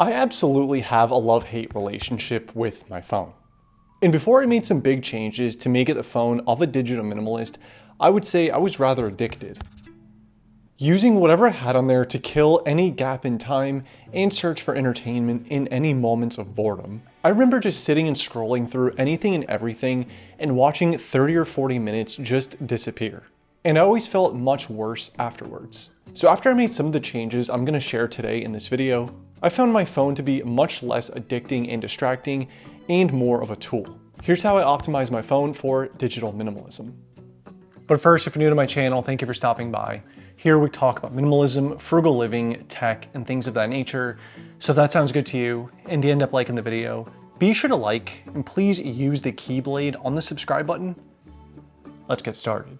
I absolutely have a love-hate relationship with my phone. And before I made some big changes to make it the phone of a digital minimalist, I would say I was rather addicted. Using whatever I had on there to kill any gap in time and search for entertainment in any moments of boredom. I remember just sitting and scrolling through anything and everything and watching 30 or 40 minutes just disappear. And I always felt much worse afterwards. So after I made some of the changes I'm going to share today in this video, I found my phone to be much less addicting and distracting and more of a tool. Here's how I optimize my phone for digital minimalism. But first, if you're new to my channel, thank you for stopping by. Here we talk about minimalism, frugal living, tech, and things of that nature. So if that sounds good to you and you end up liking the video, be sure to like and please use the keyblade on the subscribe button. Let's get started.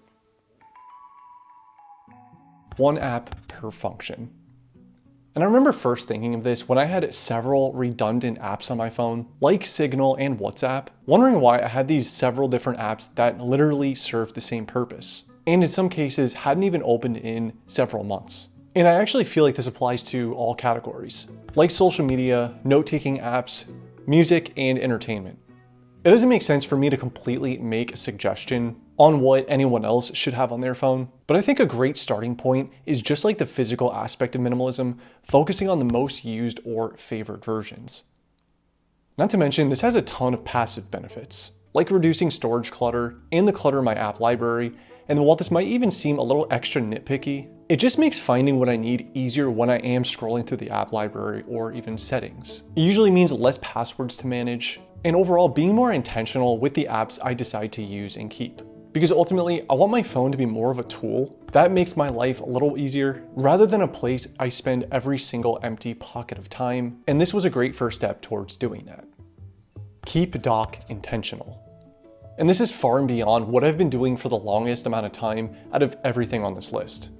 One app per function. And I remember first thinking of this when I had several redundant apps on my phone, like Signal and WhatsApp, wondering why I had these several different apps that literally served the same purpose, and in some cases hadn't even opened in several months. And I actually feel like this applies to all categories, like social media, note-taking apps, music, and entertainment. It doesn't make sense for me to completely make a suggestion on what anyone else should have on their phone, but I think a great starting point is just like the physical aspect of minimalism, focusing on the most used or favored versions. Not to mention, this has a ton of passive benefits, like reducing storage clutter and the clutter in my app library, and while this might even seem a little extra nitpicky, it just makes finding what I need easier when I am scrolling through the app library or even settings. It usually means less passwords to manage, and overall being more intentional with the apps I decide to use and keep. Because ultimately, I want my phone to be more of a tool that makes my life a little easier rather than a place I spend every single empty pocket of time. And this was a great first step towards doing that. Keep dock intentional. And this is far and beyond what I've been doing for the longest amount of time out of everything on this list.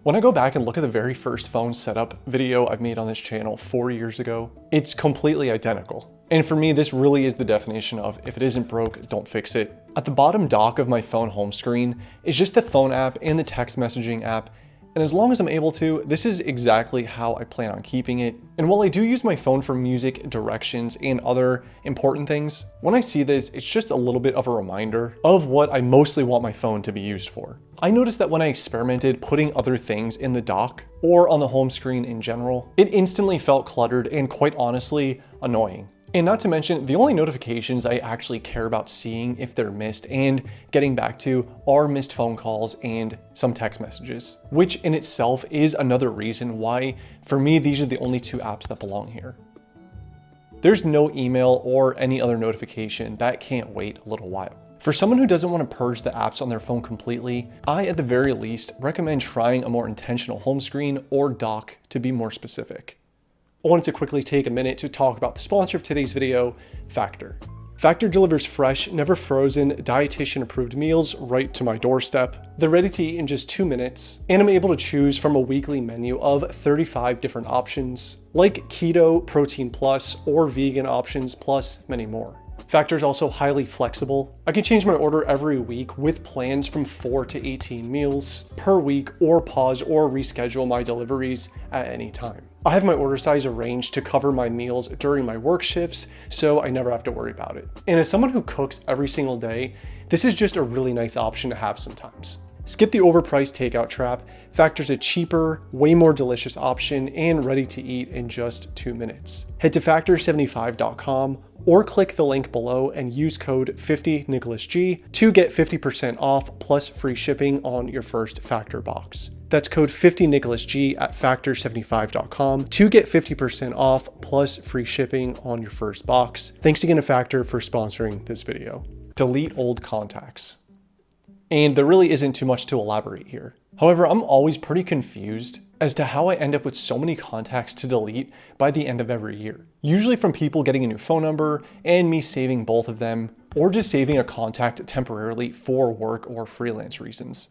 When I go back and look at the very first phone setup video I've made on this channel 4 years ago, it's completely identical. And for me, this really is the definition of if it isn't broke, don't fix it. At the bottom dock of my phone home screen is just the phone app and the text messaging app. And as long as I'm able to, this is exactly how I plan on keeping it. And while I do use my phone for music, directions, and other important things, when I see this, it's just a little bit of a reminder of what I mostly want my phone to be used for. I noticed that when I experimented putting other things in the dock or on the home screen in general, it instantly felt cluttered and quite honestly, annoying. And not to mention, the only notifications I actually care about seeing if they're missed and getting back to are missed phone calls and some text messages, which in itself is another reason why, for me, these are the only two apps that belong here. There's no email or any other notification that can't wait a little while. For someone who doesn't want to purge the apps on their phone completely, I at the very least recommend trying a more intentional home screen or dock to be more specific. I wanted to quickly take a minute to talk about the sponsor of today's video, Factor. Factor delivers fresh, never frozen, dietitian-approved meals right to my doorstep. They're ready to eat in just 2 minutes, and I'm able to choose from a weekly menu of 35 different options, like keto, protein plus, or vegan options, plus many more. Factor is also highly flexible. I can change my order every week with plans from 4 to 18 meals per week, or pause or reschedule my deliveries at any time. I have my order size arranged to cover my meals during my work shifts, so I never have to worry about it. And as someone who cooks every single day, this is just a really nice option to have sometimes. Skip the overpriced takeout trap. Factor's a cheaper, way more delicious option and ready to eat in just 2 minutes. Head to factor75.com or click the link below and use code 50NicholasG to get 50% off plus free shipping on your first Factor box. That's code 50NicholasG at factor75.com to get 50% off plus free shipping on your first box. Thanks again to Factor for sponsoring this video. Delete old contacts. And there really isn't too much to elaborate here. However, I'm always pretty confused as to how I end up with so many contacts to delete by the end of every year. Usually from people getting a new phone number and me saving both of them, or just saving a contact temporarily for work or freelance reasons.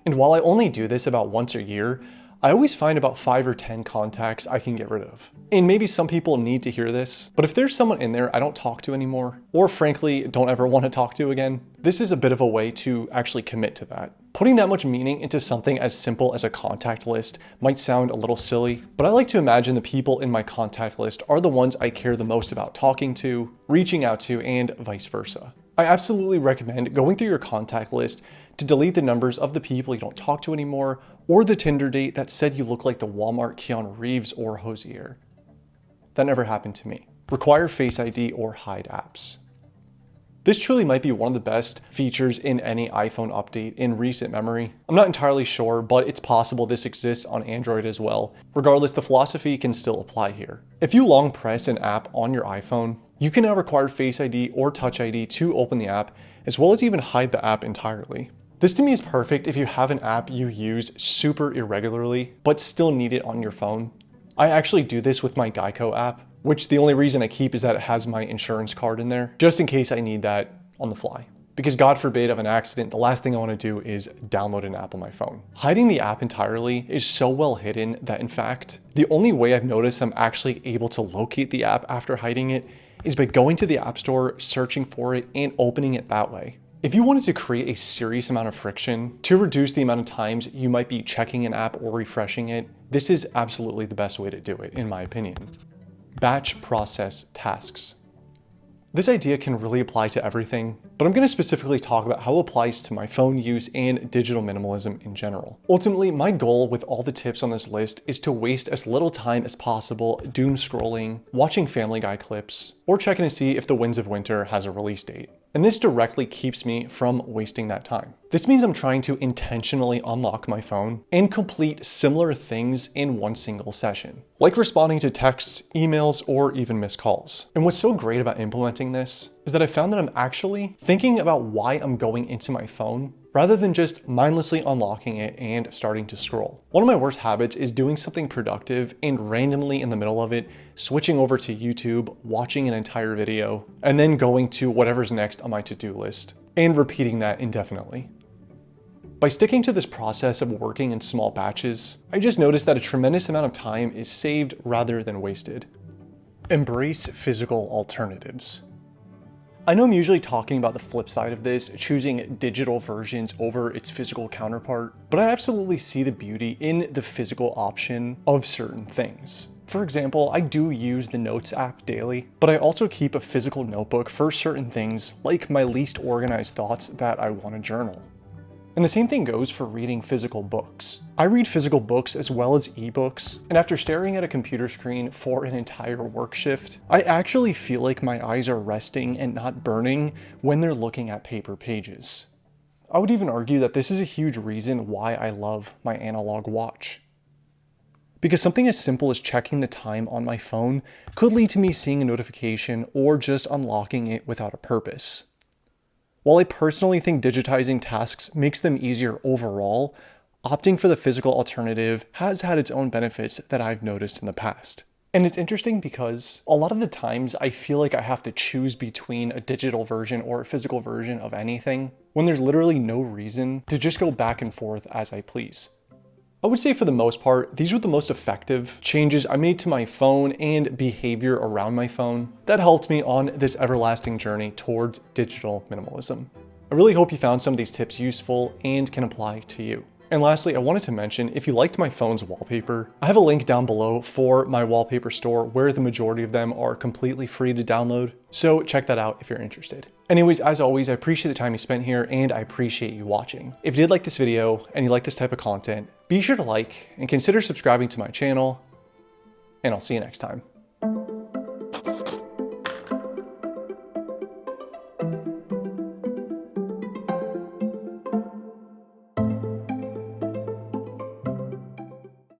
And while I only do this about once a year, I always find about 5 or 10 contacts I can get rid of. And maybe some people need to hear this, but if there's someone in there I don't talk to anymore, or frankly don't ever want to talk to again, this is a bit of a way to actually commit to that. Putting that much meaning into something as simple as a contact list might sound a little silly, but I like to imagine the people in my contact list are the ones I care the most about talking to, reaching out to, and vice versa. I absolutely recommend going through your contact list to delete the numbers of the people you don't talk to anymore, or the Tinder date that said you look like the Walmart Keanu Reeves or Hosier. That never happened to me. Require Face ID or hide apps. This truly might be one of the best features in any iPhone update in recent memory. I'm not entirely sure, but it's possible this exists on Android as well. Regardless, the philosophy can still apply here. If you long press an app on your iPhone, you can now require Face ID or Touch ID to open the app, as well as even hide the app entirely. This to me is perfect if you have an app you use super irregularly, but still need it on your phone. I actually do this with my Geico app, which the only reason I keep is that it has my insurance card in there, just in case I need that on the fly. Because God forbid of an accident, the last thing I want to do is download an app on my phone. Hiding the app entirely is so well hidden that in fact, the only way I've noticed I'm actually able to locate the app after hiding it is by going to the App Store, searching for it, and opening it that way. If you wanted to create a serious amount of friction to reduce the amount of times you might be checking an app or refreshing it, this is absolutely the best way to do it, in my opinion. Batch process tasks. This idea can really apply to everything, but I'm going to specifically talk about how it applies to my phone use and digital minimalism in general. Ultimately, my goal with all the tips on this list is to waste as little time as possible doom scrolling, watching Family Guy clips, or checking to see if The Winds of Winter has a release date. And this directly keeps me from wasting that time. This means I'm trying to intentionally unlock my phone and complete similar things in one single session, like responding to texts, emails, or even missed calls. And what's so great about implementing this is that I found that I'm actually thinking about why I'm going into my phone rather than just mindlessly unlocking it and starting to scroll. One of my worst habits is doing something productive and randomly in the middle of it, switching over to YouTube, watching an entire video, and then going to whatever's next on my to-do list, and repeating that indefinitely. By sticking to this process of working in small batches, I just noticed that a tremendous amount of time is saved rather than wasted. Embrace physical alternatives. I know I'm usually talking about the flip side of this, choosing digital versions over its physical counterpart, but I absolutely see the beauty in the physical option of certain things. For example, I do use the Notes app daily, but I also keep a physical notebook for certain things, like my least organized thoughts that I want to journal. And the same thing goes for reading physical books. I read physical books as well as ebooks, and after staring at a computer screen for an entire work shift, I actually feel like my eyes are resting and not burning when they're looking at paper pages. I would even argue that this is a huge reason why I love my analog watch. Because something as simple as checking the time on my phone could lead to me seeing a notification or just unlocking it without a purpose. While I personally think digitizing tasks makes them easier overall, opting for the physical alternative has had its own benefits that I've noticed in the past. And it's interesting because a lot of the times I feel like I have to choose between a digital version or a physical version of anything, when there's literally no reason to just go back and forth as I please. I would say for the most part, these were the most effective changes I made to my phone and behavior around my phone that helped me on this everlasting journey towards digital minimalism. I really hope you found some of these tips useful and can apply to you. And lastly, I wanted to mention, if you liked my phone's wallpaper, I have a link down below for my wallpaper store where the majority of them are completely free to download. So check that out if you're interested. Anyways, as always, I appreciate the time you spent here and I appreciate you watching. If you did like this video and you like this type of content, be sure to like and consider subscribing to my channel, and I'll see you next time.